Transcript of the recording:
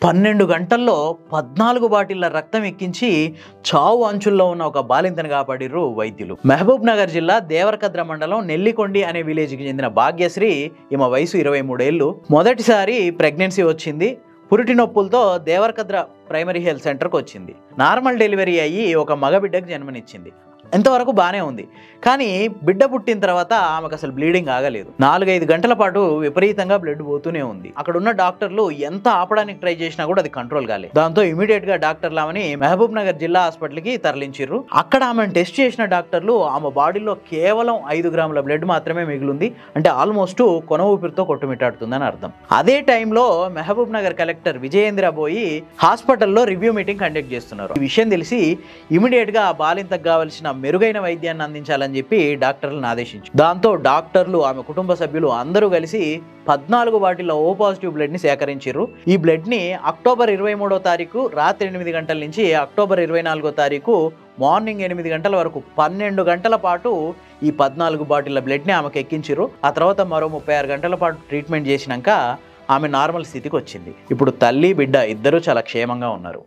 12 గంటల్లో 14 బాటిళ్ల రక్తం ఎక్కించి చావు అంచుల్లో ఉన్న ఒక బాలింతను కాపాడిర్రు వైద్యులు. మహబూబ్ నగర్ జిల్లా దేవరకద్ర మండలం నెల్లికొండి అనే విలేజ్కి చెందిన భాగ్యశ్రీ, ఈమె వయసు 23 ఏళ్ళు. మొదటిసారి ప్రెగ్నెన్సీ వచ్చింది. పురిటి నొప్పులతో దేవరకద్ర ప్రైమరీ హెల్త్ సెంటర్కి వచ్చింది. నార్మల్ డెలివరీ అయ్యి ఒక మగబిడ్డకు జన్మనిచ్చింది. ఎంతవరకు బాగానే ఉంది. కానీ బిడ్డ పుట్టిన తర్వాత ఆమెకు అసలు బ్లీడింగ్ ఆగలేదు. 4-5 గంటల పాటు విపరీతంగా బ్లడ్ పోతూనే ఉంది. అక్కడ ఉన్న డాక్టర్లు ఎంత ఆపడానికి ట్రై చేసినా కూడా అది కంట్రోల్ కాలేదు. దాంతో ఇమీడియట్ గా డాక్టర్లు ఆమెని మహబూబ్ నగర్ జిల్లా హాస్పిటల్కి తరలించారు. అక్కడ ఆమెను టెస్ట్ చేసిన డాక్టర్లు ఆమె బాడీలో కేవలం 5 గ్రాముల బ్లడ్ మాత్రమే మిగిలింది. అంటే ఆల్మోస్ట్ కొన ఊపిరితో కొట్టుమిట్టాడుతుందని అర్థం. అదే టైంలో మహబూబ్ నగర్ కలెక్టర్ విజయేంద్ర బోయి హాస్పిటల్లో రివ్యూ మీటింగ్ కండక్ట్ చేస్తున్నారు. ఈ విషయం తెలిసి ఇమీడియట్ గా ఆ బాలింతకు కావాల్సిన మెరుగైన వైద్యాన్ని అందించాలని చెప్పి డాక్టర్లను ఆదేశించారు. దాంతో డాక్టర్లు, ఆమె కుటుంబ సభ్యులు అందరూ కలిసి 14 బాటిళ్ల O పాజిటివ్ బ్లడ్ ని సేకరించారు. ఈ బ్లడ్ ని అక్టోబర్ 23వ తారీఖు రాత్రి 8 గంటల నుంచి అక్టోబర్ 24వ తారీఖు మార్నింగ్ 8 గంటల వరకు 12 గంటల పాటు ఈ 14 బాటిళ్ల బ్లడ్ ని ఆమెకు ఎక్కించారు. ఆ తర్వాత మరో 36 గంటల పాటు ట్రీట్మెంట్ చేసినాక ఆమె నార్మల్ స్థితికి వచ్చింది. ఇప్పుడు తల్లి, బిడ్డ ఇద్దరూ చాలా క్షేమంగా ఉన్నారు.